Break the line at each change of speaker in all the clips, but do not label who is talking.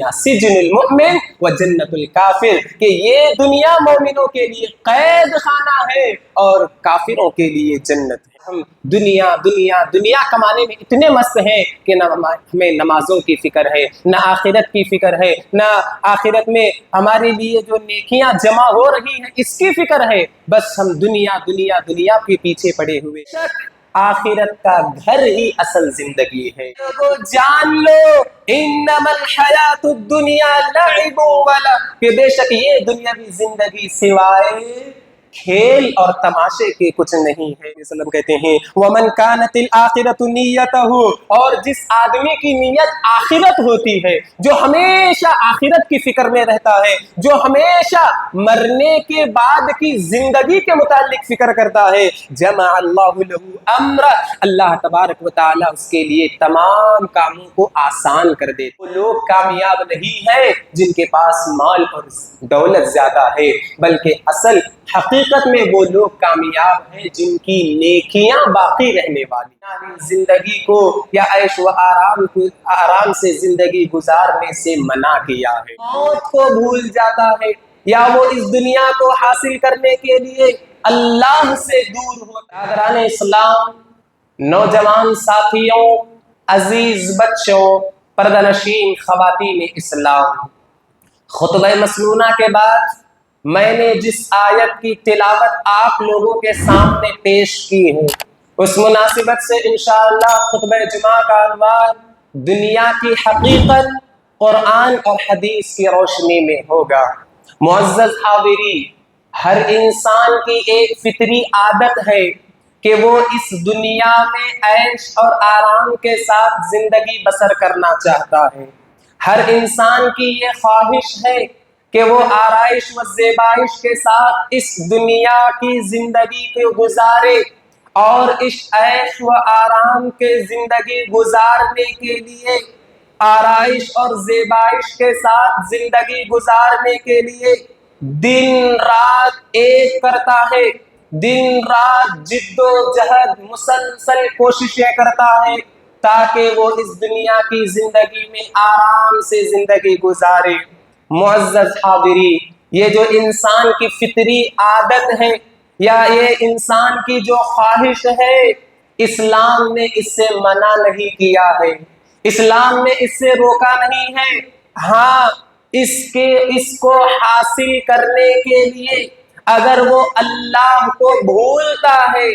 الدنیا سجن المؤمن و جنت الکافر، کہ یہ دنیا مومنوں کے لیے قید خانہ ہے اور کافروں کے لیے جنت ہے۔ ہم دنیا دنیا دنیا کمانے میں اتنے مست ہیں کہ نہ ہمیں نمازوں کی فکر ہے، نہ آخرت کی فکر ہے، نہ آخرت میں ہمارے لیے جو نیکیاں جمع ہو رہی ہیں اس کی فکر ہے، بس ہم دنیا دنیا دنیا کے پیچھے پڑے ہوئے۔ آخرت کا گھر ہی اصل زندگی ہے۔ لوگوں جان لو انما الحیات الدنیا لعب ولہو، کہ بے شک یہ دنیاوی زندگی سوائے کھیل اور تماشے کے کچھ نہیں ہے۔ وسلم کہتے ہیں ومن کانت الآخرۃ نیتہ، اور جس آدمی کی نیت آخرت ہوتی ہے، جو ہمیشہ آخرت کی فکر میں رہتا ہے، جو ہمیشہ مرنے کے بعد کی زندگی کے متعلق فکر کرتا ہے، جمع اللہ لہ امرہ، اللہ تبارک و تعالی اس کے لیے تمام کاموں کو آسان کر دے۔ وہ لوگ کامیاب نہیں ہیں جن کے پاس مال اور دولت زیادہ ہے، بلکہ اصل حقیقت میں وہ لوگ کامیاب ہیں جن کی نیکیاں باقی رہنے والی۔ زندگی کو یا عیش و آرام سے زندگی گزارنے سے منع کیا ہے، موت کو بھول جاتا ہے، یا وہ اس دنیا کو حاصل کرنے کے لیے اللہ سے دور ہوتا ہے۔ برادران اسلام، نوجوان ساتھیوں، عزیز بچوں، پردہ نشین خواتین اسلام، خطبہ مسنونہ کے بعد میں نے جس آیت کی تلاوت آپ لوگوں کے سامنے پیش کی ہے، اس مناسبت سے انشاءاللہ خطبہ جمعہ کا عنوان دنیا کی حقیقت قرآن اور حدیث کی روشنی میں ہوگا۔ معزز حاضرین، ہر انسان کی ایک فطری عادت ہے کہ وہ اس دنیا میں عیش اور آرام کے ساتھ زندگی بسر کرنا چاہتا ہے۔ ہر انسان کی یہ خواہش ہے کہ وہ آرائش و زیبائش کے ساتھ اس دنیا کی زندگی کو گزارے، اور اس عیش و آرام کے زندگی گزارنے کے لیے، آرائش اور زیبائش کے ساتھ زندگی گزارنے کے لیے دن رات ایک کرتا ہے، دن رات جد و جہد مسلسل کوششیں کرتا ہے تاکہ وہ اس دنیا کی زندگی میں آرام سے زندگی گزارے۔ معزز حاضرین، یہ جو انسان کی فطری عادت ہے یا یہ انسان کی جو خواہش ہے، اسلام نے اس سے منع نہیں کیا ہے، اسلام نے اس سے روکا نہیں ہے۔ ہاں، اس کو حاصل کرنے کے لیے اگر وہ اللہ کو بھولتا ہے،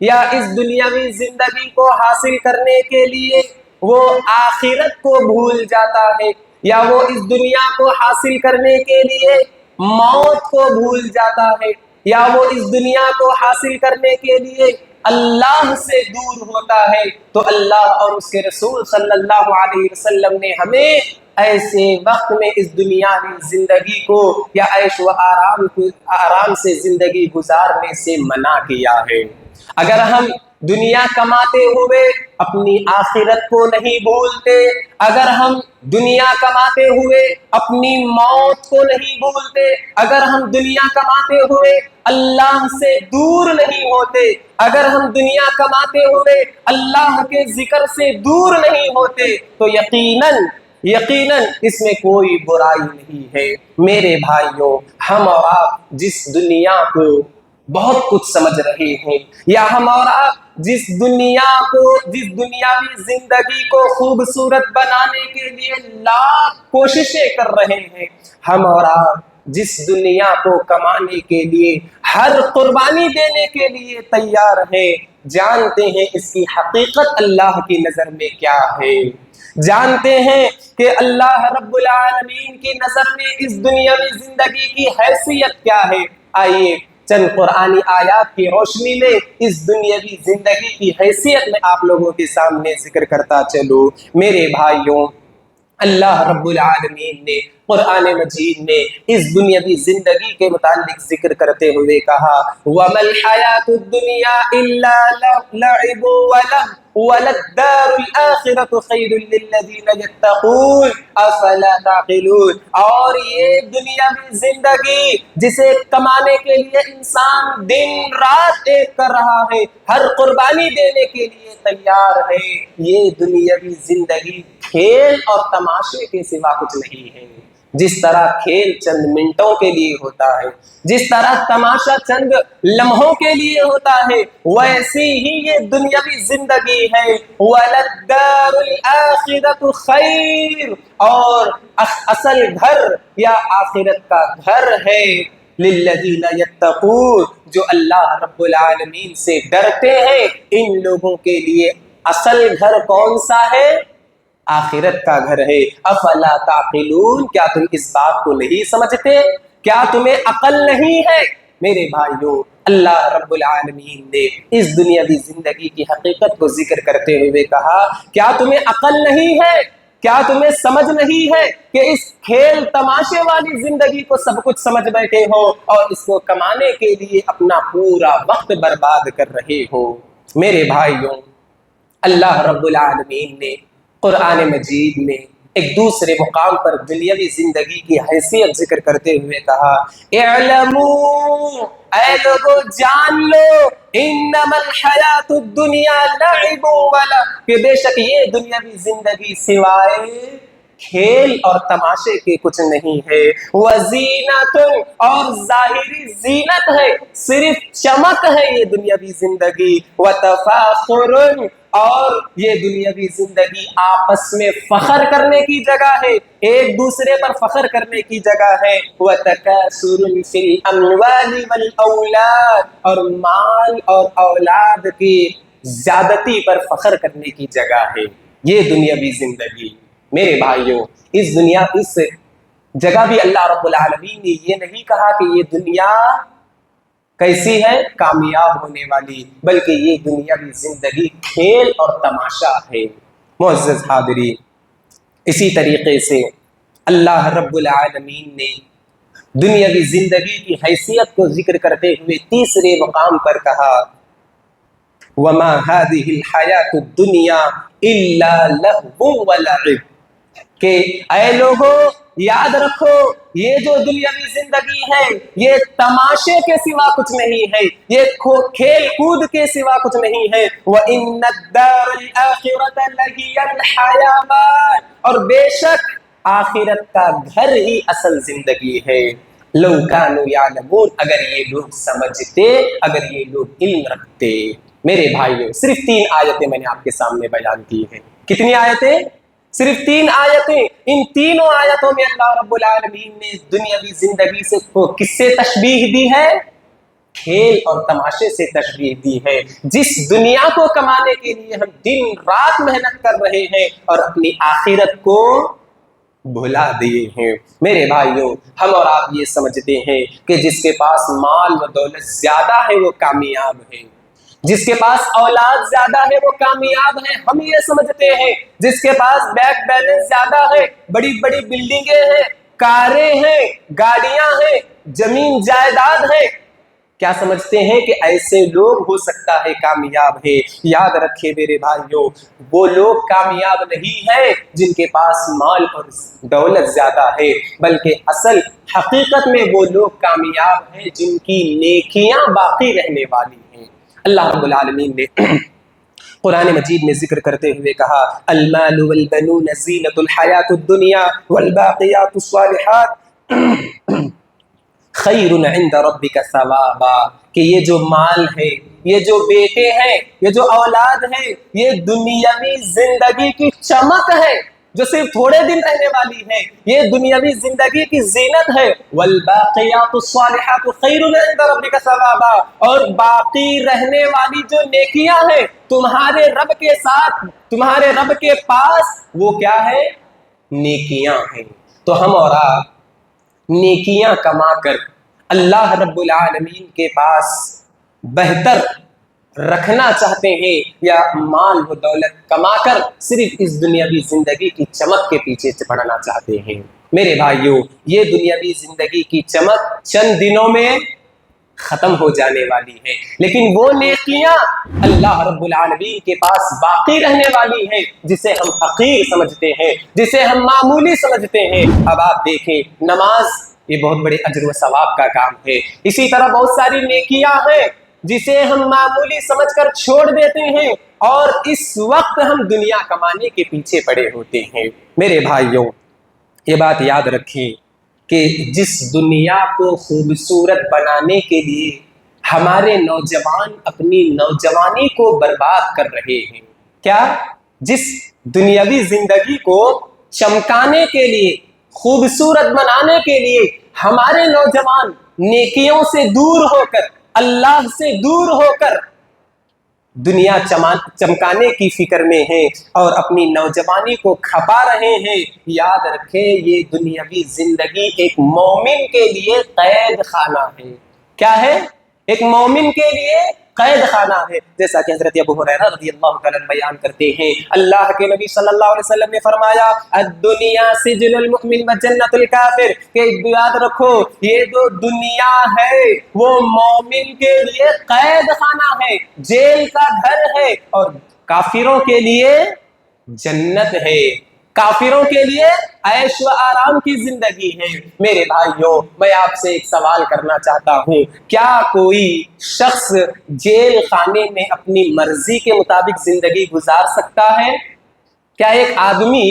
یا اس دنیاوی زندگی کو حاصل کرنے کے لیے وہ آخرت کو بھول جاتا ہے، یا وہ اس دنیا کو حاصل کرنے کے لیے موت کو بھول جاتا ہے، یا وہ اس دنیا کو حاصل کرنے کے لیے اللہ سے دور ہوتا ہے، تو اللہ اور اس کے رسول صلی اللہ علیہ وسلم نے ہمیں ایسے وقت میں اس دنیاوی زندگی کو یا عیش و آرام سے زندگی گزارنے سے منع کیا ہے۔ اگر ہم دنیا کماتے ہوئے اپنی آخرت کو نہیں بھولتے، اگر ہم دنیا کماتے ہوئے اپنی موت کو نہیں بھولتے، اگر ہم دنیا کماتے ہوئے اللہ سے دور نہیں ہوتے، اگر ہم دنیا کماتے ہوئے اللہ کے ذکر سے دور نہیں ہوتے، تو یقیناً اس میں کوئی برائی نہیں ہے۔ میرے بھائیوں، ہم اور آپ جس دنیا کو بہت کچھ سمجھ رہے ہیں، یا ہم اور آپ جس دنیاوی زندگی کو خوبصورت بنانے کے لیے لاکھ کوششیں کر رہے ہیں، ہم اور آپ جس دنیا کو کمانے کے لیے ہر قربانی دینے کے لیے تیار ہیں، جانتے ہیں اس کی حقیقت اللہ کی نظر میں کیا ہے، جانتے ہیں کہ اللہ رب العالمین کی نظر میں اس دنیاوی زندگی کی حیثیت کیا ہے۔ آئیے چند قرآنی آیات کی روشنی میں اس دنیاوی زندگی کی حیثیت میں آپ لوگوں کے سامنے ذکر کرتا چلوں۔ میرے بھائیوں، اللہ رب العالمین نے قرآن مجید میں اس دنیاوی زندگی کے متعلق ذکر کرتے ہوئے کہا وَمَا الْحَيَاةُ الدُّنْيَا إِلَّا لَعِبٌ وَلَهْوٌ وَلَلدَّارُ الْآخِرَةُ خَيْرٌ لِّلَّذِينَ يَتَّقُونَ أَفَلَا تَعْقِلُونَ، اور یہ دنیاوی زندگی جسے کمانے کے لیے انسان دن رات ایک کر رہا ہے، ہر قربانی دینے کے لیے تیار ہے، یہ دنیاوی زندگی کھیل اور تماشے کے سوا کچھ نہیں ہے۔ جس طرح کھیل چند منٹوں کے لیے ہوتا ہے، جس طرح تماشا چند لمحوں کے لیے ہوتا ہے، ویسی ہی یہ دنیاوی زندگی ہے۔ وَلَلدَّارُ الْآخِرَةُ خَيْرٌ، اور اصل گھر یا آخرت کا گھر ہے لِلَّذِينَ يَتَّقُونَ، جو اللہ رب العالمین سے ڈرتے ہیں، ان لوگوں کے لیے اصل گھر کون سا ہے؟ آخرت کا گھر ہے۔ افلا تعقلون، کیا تم اس بات کو نہیں سمجھتے؟ کیا تمہیں عقل نہیں ہے؟ میرے بھائیوں، اللہ رب العالمین نے اس دنیاوی زندگی کی حقیقت کو ذکر کرتے ہوئے کہا، کیا تمہیں عقل نہیں ہے؟ کیا تمہیں سمجھ نہیں ہے کہ اس کھیل تماشے والی زندگی کو سب کچھ سمجھ بیٹھے ہو اور اس کو کمانے کے لیے اپنا پورا وقت برباد کر رہے ہو؟ میرے بھائیوں، اللہ رب العالمین نے قرآن مجید میں ایک دوسرے مقام پر دنیاوی زندگی کی حیثیت ذکر کرتے ہوئے کہا، اعلموا، اے لوگو جان لو، انما الحیات الدنیا لعب ولہو، کہ بے شک یہ دنیاوی زندگی سوائے کھیل اور تماشے کے کچھ نہیں ہے، وزینت، اور ظاہری زینت ہے، صرف چمک ہے یہ دنیاوی زندگی، وتفاخر، اور یہ دنیاوی زندگی آپس میں فخر کرنے کی جگہ ہے، ایک دوسرے پر فخر کرنے کی جگہ ہے، وتکاثر فی الاموال والاولاد، اور مال اور اولاد کی زیادتی پر فخر کرنے کی جگہ ہے یہ دنیاوی زندگی۔ میرے بھائیوں، اس جگہ بھی اللہ رب العالمین نے یہ نہیں کہا کہ یہ دنیا کیسی ہے؟ کامیاب ہونے والی، بلکہ یہ دنیاوی زندگی کھیل اور تماشا ہے۔ معزز حاضرین، اسی طریقے سے اللہ رب العالمین نے دنیاوی زندگی کی حیثیت کو ذکر کرتے ہوئے تیسرے مقام پر کہا، وَمَا هَذِهِ الْحَيَاةُ الدُّنْيَا إِلَّا لَهْوٌ وَلَعِبٌ، کہ اے لوگو یاد رکھو، یہ جو دنیاوی زندگی ہے یہ تماشے کے سوا کچھ نہیں ہے، یہ کھیل کود کے سوا کچھ نہیں ہے، وَإِنَّ الدَّارَ الْآخِرَةَ لَهِيَ الْحَيَوَانُ، اور بے شک آخرت کا گھر ہی اصل زندگی ہے۔ لَوْ كَانُوا يَعْلَمُونَ، اگر یہ لوگ سمجھتے، اگر یہ لوگ علم رکھتے۔ میرے بھائیوں، صرف 3 آیتیں میں نے آپ کے سامنے بیان کی ہیں۔ کتنی آیتیں؟ صرف 3 آیتیں۔ ان تینوں آیتوں میں اللہ رب العالمین نے دنیاوی زندگی سے کس سے تشبیہ دی ہے؟ کھیل اور تماشے سے تشبیہ دی ہے، جس دنیا کو کمانے کے لیے ہم دن رات محنت کر رہے ہیں اور اپنی آخرت کو بھلا دیے ہیں۔ میرے بھائیوں، ہم اور آپ یہ سمجھتے ہیں کہ جس کے پاس مال و دولت زیادہ ہے وہ کامیاب ہے، جس کے پاس اولاد زیادہ ہے وہ کامیاب ہے، ہم یہ سمجھتے ہیں۔ جس کے پاس بینک بیلنس زیادہ ہے، بڑی بڑی بلڈنگیں ہیں، کاریں ہیں، گاڑیاں ہیں، زمین جائیداد ہے، کیا سمجھتے ہیں کہ ایسے لوگ ہو سکتا ہے کامیاب ہے؟ یاد رکھے میرے بھائیوں، وہ لوگ کامیاب نہیں ہیں جن کے پاس مال اور دولت زیادہ ہے، بلکہ اصل حقیقت میں وہ لوگ کامیاب ہیں جن کی نیکیاں باقی رہنے والی ہیں۔ اللہ رب العالمین نے قرآن مجید میں ذکر کرتے ہوئے کہا، المال والبنون زینۃ الحیات الدنیا والباقیات الصالحات خیر عند ربک ثوابا، کہ یہ جو مال ہے، یہ جو بیٹے ہیں، یہ جو اولاد ہے، یہ دنیاوی زندگی کی چمک ہے جو صرف تھوڑے دن رہنے والی ہے، یہ دنیاوی زندگی کی زینت ہے۔ والباقیات الصالحات خیر عند ربک ثوابا، اور باقی رہنے والی جو نیکیاں ہیں تمہارے رب کے ساتھ، تمہارے رب کے پاس، وہ کیا ہے؟ نیکیاں ہیں۔ تو ہم اور آپ نیکیاں کما کر اللہ رب العالمین کے پاس بہتر رکھنا چاہتے ہیں، یا مال و دولت کما کر صرف اس دنیاوی زندگی کی چمک کے پیچھے پڑنا چاہتے ہیں؟ میرے بھائیوں، یہ دنیاوی زندگی کی چمک چند دنوں میں ختم ہو جانے والی ہیں، لیکن وہ نیکیاں اللہ رب العالمین کے پاس باقی رہنے والی ہیں، جسے ہم حقیر سمجھتے ہیں، جسے ہم معمولی سمجھتے ہیں۔ اب آپ دیکھیں، نماز یہ بہت بڑے اجر و ثواب کا کام ہے، اسی طرح بہت ساری نیکیاں ہیں جسے ہم معمولی سمجھ کر چھوڑ دیتے ہیں، اور اس وقت ہم دنیا کمانے کے پیچھے پڑے ہوتے ہیں۔ میرے بھائیوں، یہ بات یاد رکھیں کہ جس دنیا کو خوبصورت بنانے کے لیے ہمارے نوجوان اپنی نوجوانی کو برباد کر رہے ہیں، کیا جس دنیاوی زندگی کو چمکانے کے لیے، خوبصورت بنانے کے لیے ہمارے نوجوان نیکیوں سے دور ہو کر، اللہ سے دور ہو کر دنیا چمکانے کی فکر میں ہیں اور اپنی نوجوانی کو کھپا رہے ہیں، یاد رکھیں یہ دنیاوی زندگی ایک مومن کے لیے قید خانہ ہے۔ کیا ہے؟ ایک مومن کے لیے قید خانہ ہے، جیسا کہ حضرت ابو ہریرہ رضی اللہ تعالیٰ عنہ بیان کرتے ہیں، اللہ کے نبی صلی اللہ علیہ وسلم نے فرمایا الدنیا سجن المؤمن و جنت الکافر، کہ یاد رکھو یہ جو دنیا ہے وہ مومن کے لیے قید خانہ ہے، جیل کا گھر ہے، اور کافروں کے لیے جنت ہے، کافروں کے لیے عیش و آرام کی زندگی ہے۔ میرے بھائیوں، میں آپ سے ایک سوال کرنا چاہتا ہوں، کیا کوئی شخص جیل خانے میں اپنی مرضی کے مطابق زندگی گزار سکتا ہے؟ کیا ایک آدمی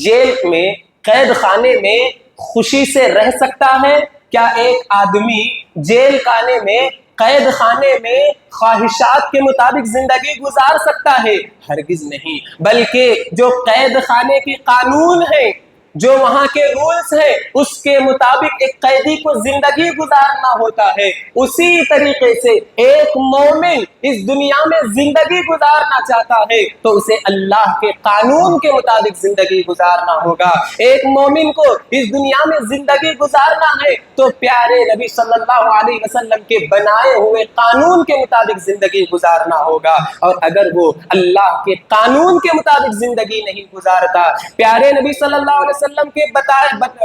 جیل میں، قید خانے میں خوشی سے رہ سکتا ہے؟ کیا ایک آدمی جیل خانے میں، قید خانے میں خواہشات کے مطابق زندگی گزار سکتا ہے؟ ہرگز نہیں، بلکہ جو قید خانے کے قانون ہیں، جو وہاں کے رولز ہیں، اس کے مطابق ایک قیدی کو زندگی گزارنا ہوتا ہے، اسی طریقے سے ایک مومن اس دنیا میں زندگی گزارنا چاہتا ہے تو اسے اللہ کے قانون کے مطابق زندگی گزارنا ہوگا۔ ایک مومن کو اس دنیا میں زندگی گزارنا ہے تو پیارے نبی صلی اللہ علیہ وسلم کے بنائے ہوئے قانون کے مطابق زندگی گزارنا ہوگا، اور اگر وہ اللہ کے قانون کے مطابق زندگی نہیں گزارتا، پیارے نبی صلی اللہ علیہ وسلم کے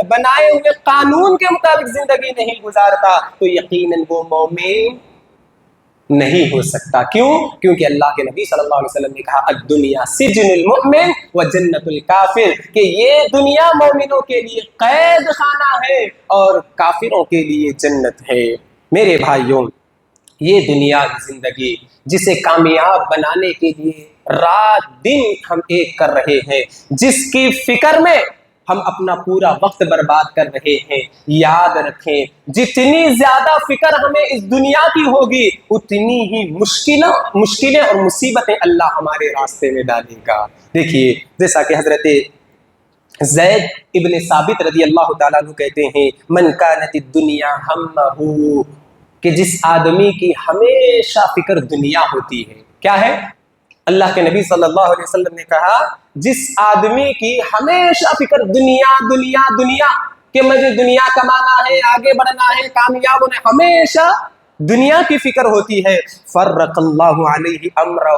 بنائے ہوئے قانون کے مطابق زندگی نہیں گزارتا، تو یقیناً وہ مومن نہیں ہو سکتا۔ کیوں؟ کیونکہ اللہ کے نبی صلی اللہ علیہ وسلم نے کہا الدنیا سجن المؤمن و جنت الکافر، کہ یہ دنیا مومنوں کے لیے قید خانہ ہے اور کافروں کے لیے جنت ہے۔ میرے بھائیوں، یہ دنیا کی زندگی جسے کامیاب بنانے کے لیے رات دن ہم ایک کر رہے ہیں، جس کی فکر میں ہم اپنا پورا وقت برباد کر رہے ہیں، یاد رکھیں جتنی زیادہ فکر ہمیں اس دنیا کی ہوگی اتنی ہی مشکلیں اور مصیبتیں اللہ ہمارے راستے میں ڈالے گا۔ دیکھیے، جیسا کہ حضرت زید ابن ثابت رضی اللہ تعالیٰ عنہ کہتے ہیں من کانت الدنیا ہمہ، کہ جس آدمی کی ہمیشہ فکر دنیا ہوتی ہے، کیا ہے؟ اللہ کے نبی صلی اللہ علیہ وسلم نے کہا جس آدمی کی ہمیشہ فکر دنیا دنیا دنیا، کہ مجھے دنیا کمانا ہے، آگے بڑھنا ہے، کامیاب ہونا ہے، ہمیشہ دنیا کی فکر ہوتی ہے، فرق اللہ علیہ امرہ،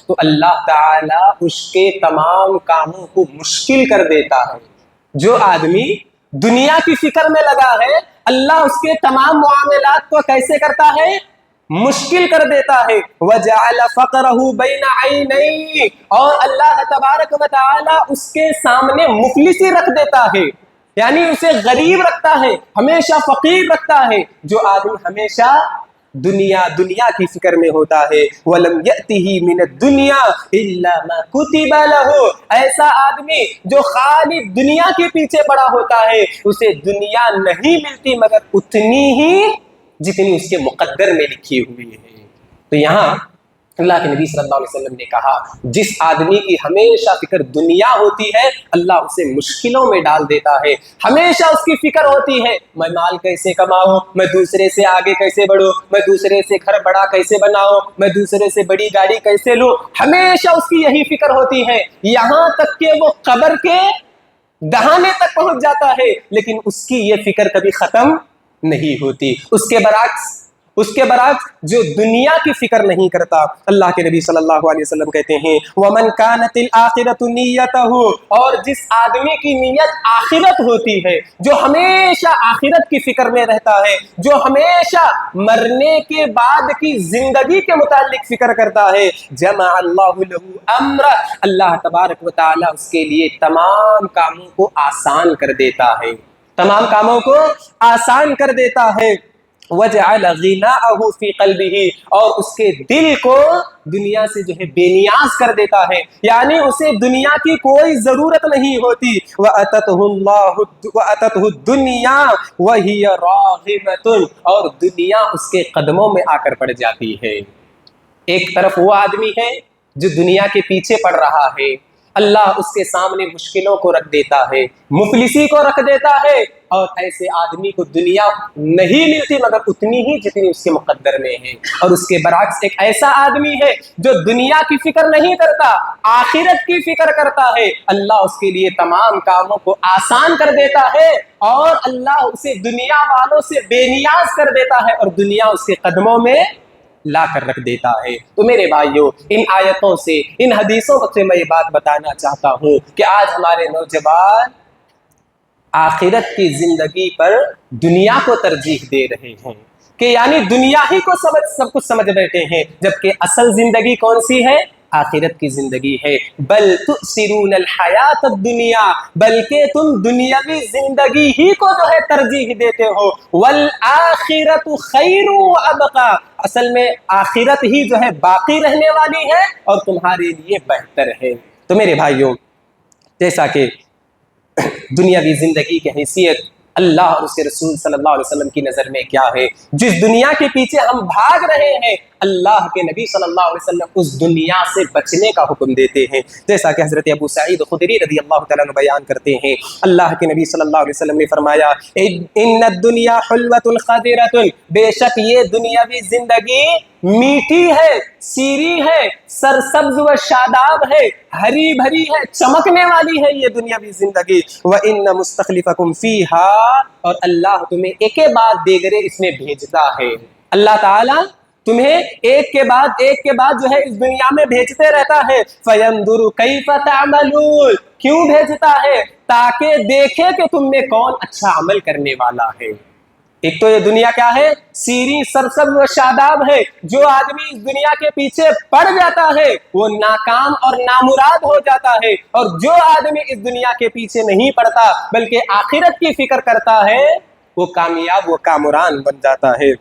تو اللہ تعالیٰ اس کے تمام کاموں کو مشکل کر دیتا ہے۔ جو آدمی دنیا کی فکر میں لگا ہے، اللہ اس کے تمام معاملات کو کیسے کرتا ہے؟ مشکل کر دیتا ہے۔ وَجَعَلَ فَقْرَهُ بَيْنَ عَيْنَيْهِ، اور اللہ تبارک و تعالی اس کے سامنے مفلسی رکھ دیتا ہے، یعنی اسے غریب رکھتا ہے، ہمیشہ فقیر رکھتا ہے۔ جو آدمی ہمیشہ دنیا کی فکر میں ہوتا ہے، وَلَمْ يَأْتِهِ مِنَ الدُّنْيَا إِلَّا مَا كُتِبَ لَهُ، ایسا آدمی جو خالی دنیا کے پیچھے پڑا ہوتا ہے، اسے دنیا نہیں ملتی مگر اتنی ہی جتنی اس کے مقدر میں لکھی ہوئی ہے۔ تو یہاں اللہ کے نبی صلی اللہ علیہ وسلم نے کہا جس آدمی کی ہمیشہ فکر دنیا ہوتی ہے، اللہ اسے مشکلوں میں ڈال دیتا ہے۔ ہمیشہ اس کی فکر ہوتی ہے میں مال کیسے کماؤں، میں دوسرے سے آگے کیسے بڑھوں، میں دوسرے سے گھر بڑا کیسے بناؤں، میں دوسرے سے بڑی گاڑی کیسے لوں، ہمیشہ اس کی یہی فکر ہوتی ہے، یہاں تک کہ وہ قبر کے دہانے تک پہنچ جاتا ہے، لیکن اس کی یہ فکر کبھی ختم نہیں ہوتی۔ اس کے برعکس اس کے برعکس جو دنیا کی فکر نہیں کرتا، اللہ کے نبی صلی اللہ علیہ وسلم کہتے ہیں وَمَنْ كَانَتِ الْآخِرَةُ نِيَّتَهُ، اور جس آدمی کی نیت آخرت ہوتی ہے، جو ہمیشہ آخرت کی فکر میں رہتا ہے، جو ہمیشہ مرنے کے بعد کی زندگی کے متعلق فکر کرتا ہے، جمع اللہ لہ امرہ، اللہ تبارک و تعالی اس کے لیے تمام کاموں کو آسان کر دیتا ہے، تمام کاموں کو آسان کر دیتا ہے۔ وَجَعَلَ غِنَاءَهُ فِي قَلْبِهِ، اور اس کے دل کو دنیا سے جو ہے بے نیاز کر دیتا ہے، یعنی اسے دنیا کی کوئی ضرورت نہیں ہوتی۔ وَأَتَتْهُ الدُّنْيَا وَهِيَ رَاغِبَةٌ، اور دنیا اس کے قدموں میں آ کر پڑ جاتی ہے۔ ایک طرف وہ آدمی ہے جو دنیا کے پیچھے پڑ رہا ہے، اللہ اس کے سامنے مشکلوں کو رکھ دیتا ہے، مفلسی کو رکھ دیتا ہے، اور ایسے آدمی کو دنیا نہیں ملتی مگر اتنی ہی جتنی اس کے مقدر میں ہے۔ اور اس کے برعکس ایک ایسا آدمی ہے جو دنیا کی فکر نہیں کرتا، آخرت کی فکر کرتا ہے، اللہ اس کے لیے تمام کاموں کو آسان کر دیتا ہے، اور اللہ اسے دنیا والوں سے بے نیاز کر دیتا ہے، اور دنیا اس کے قدموں میں لا کر رکھ دیتا ہے۔ تو میرے بھائیوں، ان آیتوں سے، ان حدیثوں سے میں یہ بات بتانا چاہتا ہوں کہ آج ہمارے نوجوان آخرت کی زندگی پر دنیا کو ترجیح دے رہے ہیں، کہ یعنی دنیا ہی کو سب کچھ سمجھ بیٹھے ہیں، جبکہ اصل زندگی کون سی ہے؟ آخرت کی زندگی ہے۔ بل تؤثرون الحیات الدنیا، بلکہ تم دنیاوی زندگی ہی کو جو ہے ترجیح دیتے ہو۔ والآخرۃ خیر وابقی، اصل میں آخرت ہی جو ہے باقی رہنے والی ہے اور تمہارے لیے بہتر ہے۔ تو میرے بھائیوں، جیسا کہ دنیاوی زندگی کی حیثیت اللہ اور اس کے رسول صلی اللہ علیہ وسلم کی نظر میں کیا ہے، جس دنیا کے پیچھے ہم بھاگ رہے ہیں، اللہ کے نبی صلی اللہ علیہ وسلم اس دنیا سے بچنے کا حکم دیتے ہیں۔ جیسا کہ حضرت ابو سعید خدری رضی اللہ تعالیٰ عنہ بیان کرتے ہیں، اللہ کے نبی صلی اللہ علیہ وسلم نے فرمایا ان الدنیا حلوۃ خضرۃ، بے شک یہ دنیاوی زندگی میٹھی ہے، سیری ہے، سرسبز و شاداب ہے، ہری بھری ہے، چمکنے والی ہے یہ دنیاوی زندگی۔ وَإِنَّ مُسْتَخْلِفَكُمْ فِيهَا، اور اللہ تمہیں ایک کے بعد دیگرے اس میں بھیجتا ہے۔ اللہ تعالیٰ تمہیں ایک کے بعد جو ہے اس دنیا میں بھیجتے رہتا ہے۔ فَيَنْظُرُ كَيْفَ تَعْمَلُونَ، کیوں بھیجتا ہے؟ تاکہ دیکھے کہ تم میں کون اچھا عمل کرنے والا ہے۔ ایک تو یہ دنیا کیا ہے؟ سیری، سرسبز و شاداب ہے۔ جو آدمی اس دنیا کے پیچھے پڑ جاتا ہے وہ ناکام اور نامراد ہو جاتا ہے، اور جو آدمی اس دنیا کے پیچھے نہیں پڑتا بلکہ آخرت کی فکر کرتا ہے وہ کامیاب، وہ کامران بن جاتا ہے۔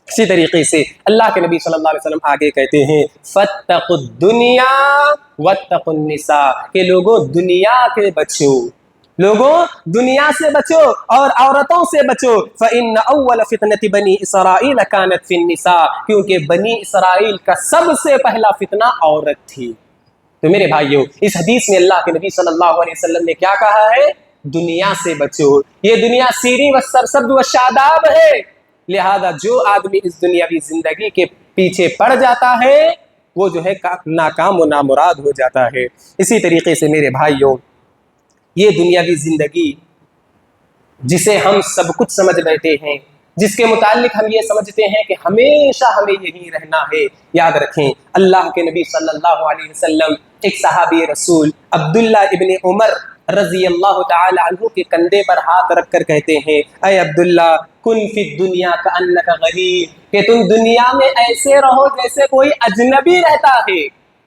اسی طریقے سے اللہ کے نبی صلی اللہ علیہ وسلم آگے کہتے ہیں فَاتَّقُوا الدُّنْيَا وَاتَّقُوا النِّسَاءَ، کہ لوگوں دنیا کے بچو، لوگوں دنیا سے بچو اور عورتوں سے بچو۔ فَإِنَّ أَوَّلَ فِتْنَةِ بَنِي إِسْرَائِيلَ كَانَتْ فِي النِّسَاءِ، کیونکہ بنی اسرائیل کا سب سے پہلا فتنہ عورت تھی۔ تو میرے بھائیوں، اس حدیث میں اللہ کے نبی صلی اللہ علیہ وسلم نے کیا کہا ہے؟ دنیا سے بچو، یہ دنیا سیری و سرسبز و شاداب ہے، لہذا جو آدمی اس دنیاوی زندگی کے پیچھے پڑ جاتا ہے وہ جو ہے ناکام و نامراد ہو جاتا ہے۔ اسی طریقے سے میرے بھائیوں، یہ دنیاوی زندگی جسے ہم سب کچھ سمجھ بیٹھے ہیں، جس کے متعلق ہم یہ سمجھتے ہیں کہ ہمیشہ ہمیں یہی رہنا ہے، یاد رکھیں اللہ کے نبی صلی اللہ علیہ وسلم ایک صحابی رسول عبداللہ ابن عمر رضی اللہ تعالی عنہ کے کندھے پر ہاتھ رکھ کر کہتے ہیں اے عبداللہ کن فی الدنیا کأنک غریب، کہ تم دنیا میں ایسے رہو جیسے کوئی اجنبی رہتا ہے،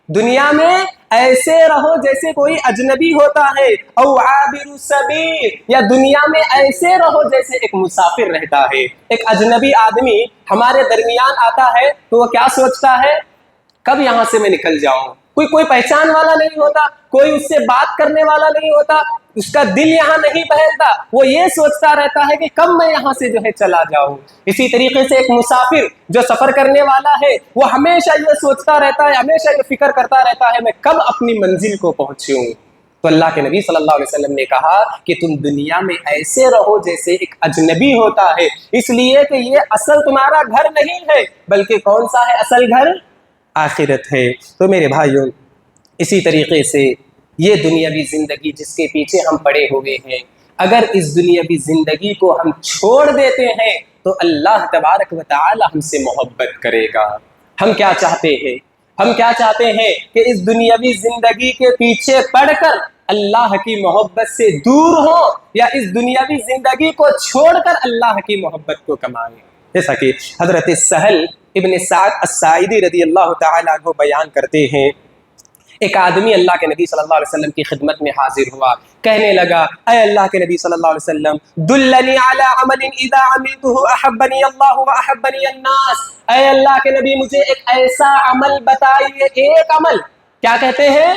دنیا میں ایسے رہو جیسے کوئی اجنبی ہوتا ہے، او عابر سبیل، یا دنیا میں ایسے رہو جیسے ایک مسافر رہتا ہے۔ ایک اجنبی آدمی ہمارے درمیان آتا ہے تو وہ کیا سوچتا ہے؟ کب یہاں سے میں نکل جاؤں؟ کوئی پہچان والا نہیں ہوتا، کوئی اس سے بات کرنے والا نہیں ہوتا، اس کا دل یہاں نہیں بہلتا، وہ یہ سوچتا رہتا ہے کہ کب میں یہاں سے جو ہے چلا جاؤں۔ اسی طریقے سے ایک مسافر جو سفر کرنے والا ہے وہ ہمیشہ یہ سوچتا رہتا ہے، ہمیشہ یہ فکر کرتا رہتا ہے میں کب اپنی منزل کو پہنچوں۔ تو اللہ کے نبی صلی اللہ علیہ وسلم نے کہا کہ تم دنیا میں ایسے رہو جیسے ایک اجنبی ہوتا ہے، اس لیے کہ یہ اصل تمہارا گھر نہیں ہے، بلکہ کون سا ہے اصل گھر؟ آخرت ہے۔ تو میرے بھائیوں، اسی طریقے سے یہ دنیاوی زندگی جس کے پیچھے ہم پڑے ہوئے ہیں، اگر اس دنیاوی زندگی کو ہم چھوڑ دیتے ہیں تو اللہ تبارک و تعالی ہم سے محبت کرے گا۔ ہم کیا چاہتے ہیں؟ ہم کیا چاہتے ہیں کہ اس دنیاوی زندگی کے پیچھے پڑ کر اللہ کی محبت سے دور ہو، یا اس دنیاوی زندگی کو چھوڑ کر اللہ کی محبت کو کمائیں؟ جیسا کہ حضرت سہل ابن سعد الساعدی رضی اللہ تعالیٰ عنہ بیان کرتے ہیں، ایک آدمی اللہ کے نبی صلی اللہ علیہ وسلم کی خدمت میں حاضر ہوا، کہنے لگا اے اللہ کے نبی صلی اللہ علیہ وسلم دلنی علی عمل اذا عملته احبنی اللہ واحبنی الناس، اے اللہ کے نبی مجھے ایک ایسا عمل بتائیے، ایک عمل، کیا کہتے ہیں؟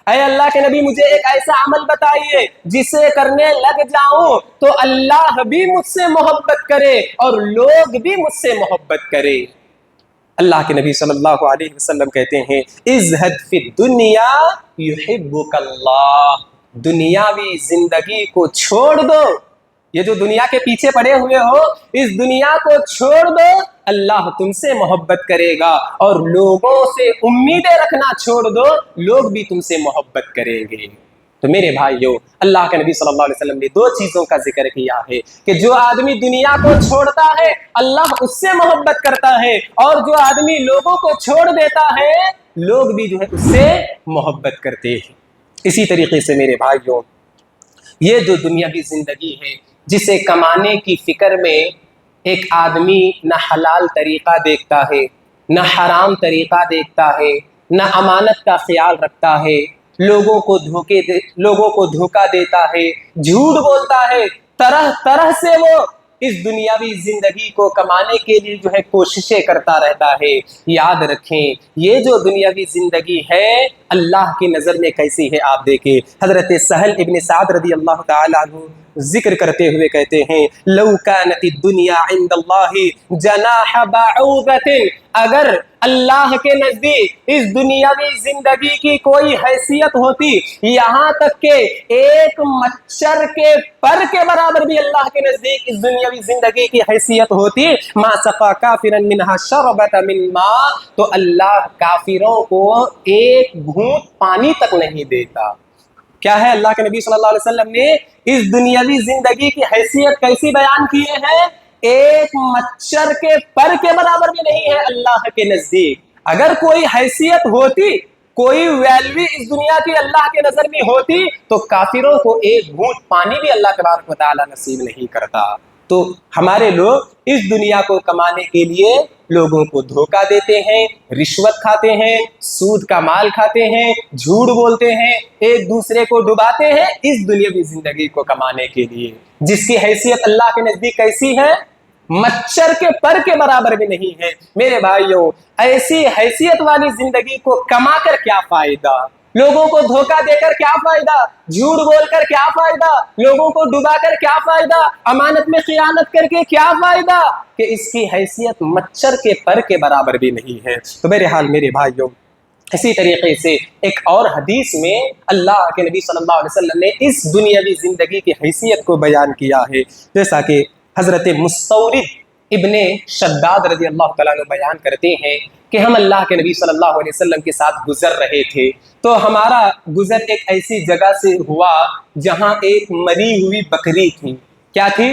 اے اللہ کے نبی مجھے ایک ایسا عمل بتائیے جسے کرنے لگ جاؤں تو اللہ بھی مجھ سے محبت کرے اور لوگ بھی مجھ سے محبت کرے۔ اللہ کے نبی صلی اللہ علیہ وسلم کہتے ہیں ازہد فی الدنیا یحبک اللہ، دنیاوی زندگی کو چھوڑ دو، یہ جو دنیا کے پیچھے پڑے ہوئے ہو اس دنیا کو چھوڑ دو، اللہ تم سے محبت کرے گا، اور لوگوں سے امیدیں رکھنا چھوڑ دو، لوگ بھی تم سے محبت کریں گے۔ تو میرے بھائیو، اللہ کے نبی صلی اللہ علیہ وسلم نے دو چیزوں کا ذکر کیا ہے کہ جو آدمی دنیا کو چھوڑتا ہے اللہ اس سے محبت کرتا ہے، اور جو آدمی لوگوں کو چھوڑ دیتا ہے لوگ بھی جو ہے اس سے محبت کرتے ہیں۔ اسی طریقے سے میرے بھائیو، یہ جو دنیاوی زندگی ہے جسے کمانے کی فکر میں ایک آدمی نہ حلال طریقہ دیکھتا ہے، نہ حرام طریقہ دیکھتا ہے، نہ امانت کا خیال رکھتا ہے، لوگوں کو دھوکہ دیتا ہے، جھوٹ بولتا ہے، طرح طرح سے وہ اس دنیاوی زندگی کو کمانے کے لیے جو ہے کوششیں کرتا رہتا ہے۔ یاد رکھیں یہ جو دنیاوی زندگی ہے اللہ کی نظر میں کیسی ہے آپ دیکھیں۔ حضرت سہل ابن سعد رضی اللہ تعالیٰ عنہ ذکر کرتے ہوئے کہتے ہیں لو کانت الدنیا عند اللہ جناح بعوضۃ، اگر اللہ کے نزدیک اس دنیاوی زندگی کی کوئی حیثیت ہوتی یہاں تک کہ ایک مچھر کے پر کے برابر بھی اللہ کے نزدیک اس دنیاوی زندگی کی حیثیت ہوتی، ما سقا کافرا منها شربۃ من ماء، تو اللہ کافروں کو ایک گھونٹ پانی تک نہیں دیتا۔ کیا ہے اللہ کے نبی صلی اللہ علیہ وسلم نے اس دنیاوی زندگی کی حیثیت کیسی بیان کیے ہیں؟ ایک مچھر کے پر کے برابر بھی نہیں ہے اللہ کے نزدیک۔ اگر کوئی حیثیت ہوتی، کوئی ویلیو اس دنیا کی اللہ کے نظر میں ہوتی تو کافروں کو ایک گھونٹ پانی بھی اللہ تبارک و تعالی نصیب نہیں کرتا۔ تو ہمارے لوگ اس دنیا کو کمانے کے لیے لوگوں کو دھوکہ دیتے ہیں، رشوت کھاتے ہیں، سود کا مال کھاتے ہیں، جھوٹ بولتے ہیں، ایک دوسرے کو ڈباتے ہیں اس دنیاوی زندگی کو کمانے کے لیے، جس کی حیثیت اللہ کے نزدیک کیسی ہے؟ مچھر کے پر کے برابر بھی نہیں ہے۔ میرے بھائیوں، ایسی حیثیت والی زندگی کو کما کر کیا فائدہ؟ لوگوں کو دھوکہ دے کر کیا فائدہ؟ جھوٹ بول کر کیا فائدہ؟ لوگوں کو ڈبا کر کیا فائدہ؟ امانت میں خیانت کر کے کیا فائدہ کہ اس کی حیثیت مچھر کے پر کے برابر بھی نہیں ہے۔ تو میرے حال میرے بھائیوں، اسی طریقے سے ایک اور حدیث میں اللہ کے نبی صلی اللہ علیہ وسلم نے اس دنیاوی زندگی کی حیثیت کو بیان کیا ہے، جیسا کہ حضرت مستورد ابن شداد رضی اللہ تعالیٰ عنہ بیان کرتے ہیں کہ ہم اللہ کے نبی صلی اللہ علیہ وسلم کے ساتھ گزر رہے تھے، تو ہمارا گزر ایک ایسی جگہ سے ہوا جہاں ایک مری ہوئی بکری تھی۔ کیا تھی؟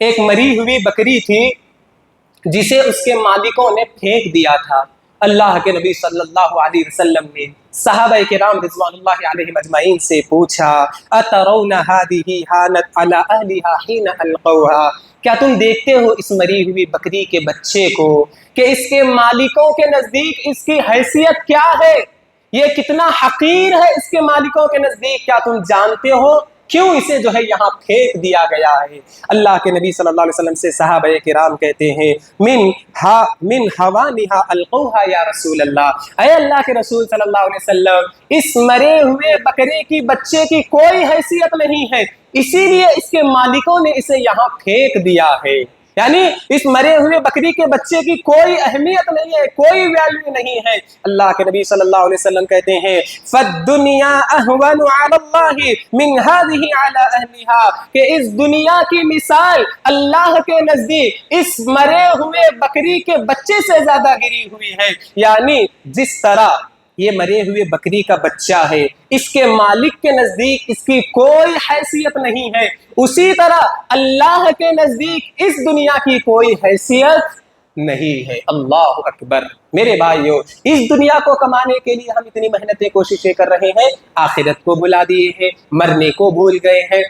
ایک مری ہوئی بکری تھی جسے اس کے مالکوں نے پھینک دیا تھا۔ اللہ کے نبی صلی اللہ علیہ وسلم نے صحابہ کرام رضوان اللہ علیہم اجمعین سے پوچھا اترون هذه حانت على اهلها حين القوها، کیا تم دیکھتے ہو اس مری ہوئی بکری کے بچے کو کہ اس کے مالکوں کے نزدیک اس کی حیثیت کیا ہے؟ یہ کتنا حقیر ہے اس کے مالکوں کے نزدیک، کیا تم جانتے ہو کیوں اسے جو ہے یہاں پھینک دیا گیا ہے؟ اللہ کے نبی صلی اللہ علیہ وسلم سے صحابہ کرام کہتے ہیں من حوانہا القوہا یا رسول اللہ، اے اللہ کے رسول صلی اللہ علیہ وسلم، اس مرے ہوئے بکرے کی بچے کی کوئی حیثیت نہیں ہے، اسی لیے اس کے مالکوں نے اسے یہاں پھینک دیا ہے۔ یعنی اس مرے ہوئے بکری کے بچے کی کوئی اہمیت نہیں ہے، کوئی ویلیو نہیں ہے۔ اللہ کے نبی صلی اللہ علیہ وسلم کہتے ہیں فَالدُّنْيَا أَهْوَنُ عَلَى اللَّهِ مِنْ هَذِهِ عَلَى أَهْلِهَا، کہ اس دنیا کی مثال اللہ کے نزدیک اس مرے ہوئے بکری کے بچے سے زیادہ گری ہوئی ہے۔ یعنی جس طرح یہ مرے ہوئے بکری کا بچہ ہے، اس کے مالک کے نزدیک اس کی کوئی حیثیت نہیں ہے، اسی طرح اللہ کے نزدیک اس دنیا کی کوئی حیثیت نہیں ہے۔ اللہ اکبر۔ میرے بھائیو، اس دنیا کو کمانے کے لیے ہم اتنی محنتیں کوششیں کر رہے ہیں، آخرت کو بھلا دیے ہیں، مرنے کو بھول گئے ہیں۔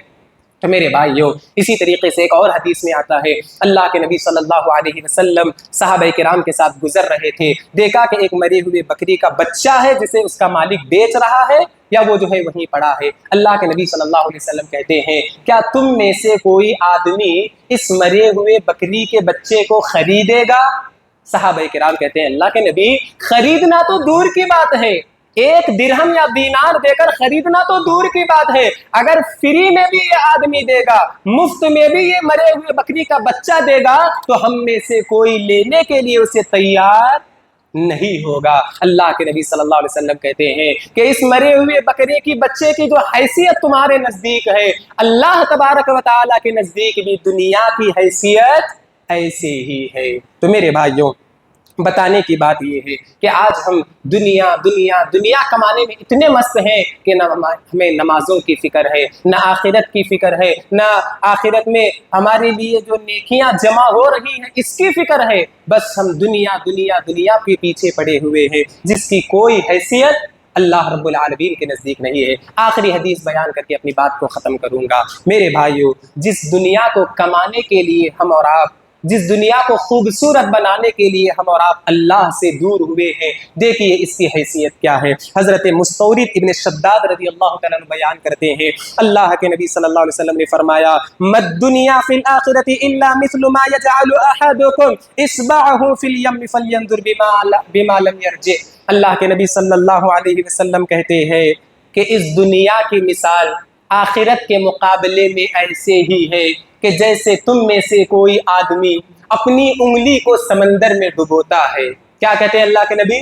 تو میرے بھائیو، اسی طریقے سے ایک اور حدیث میں آتا ہے، اللہ کے نبی صلی اللہ علیہ وسلم صحابہ کرام کے ساتھ گزر رہے تھے، دیکھا کہ ایک مری ہوئے بکری کا بچہ ہے جسے اس کا مالک بیچ رہا ہے یا وہ جو ہے وہیں پڑا ہے۔ اللہ کے نبی صلی اللہ علیہ وسلم کہتے ہیں، کیا تم میں سے کوئی آدمی اس مرے ہوئے بکری کے بچے کو خریدے گا؟ صحابہ کرام کہتے ہیں، اللہ کے نبی، خریدنا تو دور کی بات ہے، ایک درہم یا دینار دے کر خریدنا تو دور کی بات ہے، اگر فری میں بھی یہ آدمی دے گا، مفت میں بھی یہ مرے ہوئے بکری کا بچہ دے گا، تو ہم میں سے کوئی لینے کے لیے اسے تیار نہیں ہوگا۔ اللہ کے نبی صلی اللہ علیہ وسلم کہتے ہیں کہ اس مرے ہوئے بکرے کی بچے کی جو حیثیت تمہارے نزدیک ہے، اللہ تبارک و تعالیٰ کے نزدیک بھی دنیا کی حیثیت ایسے ہی ہے۔ تو میرے بھائیوں، بتانے کی بات یہ ہے کہ آج ہم دنیا کمانے میں اتنے مست ہیں کہ نہ ہمیں نمازوں کی فکر ہے، نہ آخرت کی فکر ہے، نہ آخرت میں ہمارے لیے جو نیکیاں جمع ہو رہی ہیں اس کی فکر ہے، بس ہم دنیا کے پیچھے پڑے ہوئے ہیں جس کی کوئی حیثیت اللہ رب العالمین کے نزدیک نہیں ہے۔ آخری حدیث بیان کر کے اپنی بات کو ختم کروں گا۔ میرے بھائیو، جس دنیا کو کمانے کے لیے ہم اور آپ، جس دنیا کو خوبصورت بنانے کے لیے ہم اور آپ اللہ سے دور ہوئے ہیں، دیکھیے اس کی حیثیت کیا ہے۔ حضرت مستورد ابن شداد رضی اللہ تعالیٰ عنہ بیان کرتے ہیں، اللہ کے نبی صلی اللہ علیہ وسلم نے فرمایا، مَا الدُّنْيَا فِي الْآخِرَةِ إِلَّا مِثْلُ مَا يَجْعَلُ أَحَدُكُمْ إِصْبَعَهُ فِي الْيَمِّ فَلْيَنْظُرْ بِمَا لَمْ يَرْجِعْ۔ اللہ کے نبی صلی اللہ علیہ وسلم کہتے ہیں کہ اس دنیا کی مثال آخرت کے مقابلے میں ایسے ہی ہے کہ جیسے تم میں سے کوئی آدمی اپنی انگلی کو سمندر میں ڈبوتا ہے۔ کیا کہتے ہیں اللہ کے نبی؟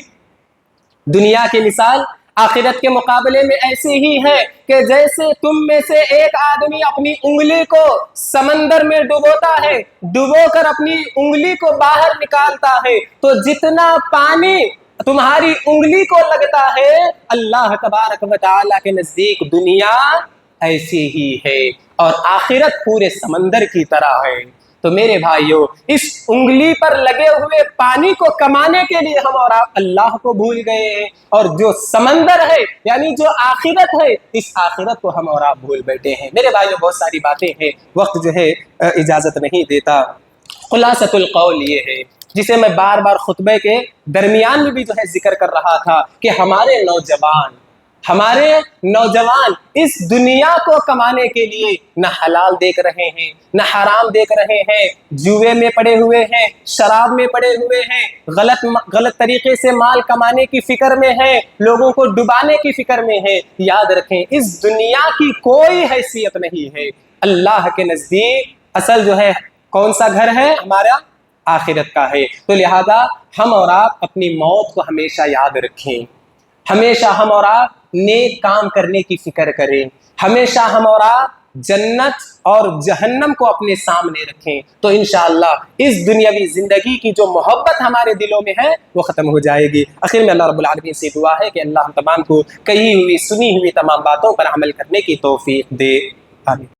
دنیا کی مثال آخرت کے مقابلے میں ایسی ہی ہے کہ جیسے تم میں سے ایک آدمی اپنی انگلی کو سمندر میں ڈبوتا ہے، ڈبو کر اپنی انگلی کو باہر نکالتا ہے، تو جتنا پانی تمہاری انگلی کو لگتا ہے، اللہ تبارک و تعالیٰ کے نزدیک دنیا ایسی ہی ہے اور آخرت پورے سمندر کی طرح ہے۔ تو میرے بھائیو، اس انگلی پر لگے ہوئے پانی کو کمانے کے لیے ہم اور آپ اللہ کو بھول گئے ہیں، اور جو سمندر ہے یعنی جو آخرت ہے، اس آخرت کو ہم اور آپ بھول بیٹھے ہیں۔ میرے بھائیو، بہت ساری باتیں ہیں، وقت جو ہے اجازت نہیں دیتا۔ خلاصۃ القول یہ ہے، جسے میں بار بار خطبے کے درمیان میں بھی جو ہے ذکر کر رہا تھا، کہ ہمارے نوجوان اس دنیا کو کمانے کے لیے نہ حلال دیکھ رہے ہیں، نہ حرام دیکھ رہے ہیں، جوئے میں پڑے ہوئے ہیں، شراب میں پڑے ہوئے ہیں، غلط طریقے سے مال کمانے کی فکر میں ہیں، لوگوں کو ڈبانے کی فکر میں ہیں۔ یاد رکھیں، اس دنیا کی کوئی حیثیت نہیں ہے۔ اللہ کے نزدیک اصل جو ہے کون سا گھر ہے؟ ہمارا آخرت کا ہے۔ تو لہذا ہم اور آپ اپنی موت کو ہمیشہ یاد رکھیں، ہمیشہ ہم اور آپ نیک کام کرنے کی فکر کریں، ہمیشہ ہم اور آپ جنت اور جہنم کو اپنے سامنے رکھیں، تو انشاءاللہ اس دنیاوی زندگی کی جو محبت ہمارے دلوں میں ہے وہ ختم ہو جائے گی۔ آخر میں اللہ رب العالمین سے دعا ہے کہ اللہ ہم تمام کو کہی ہوئی سنی ہوئی تمام باتوں پر عمل کرنے کی توفیق دے۔ آمین۔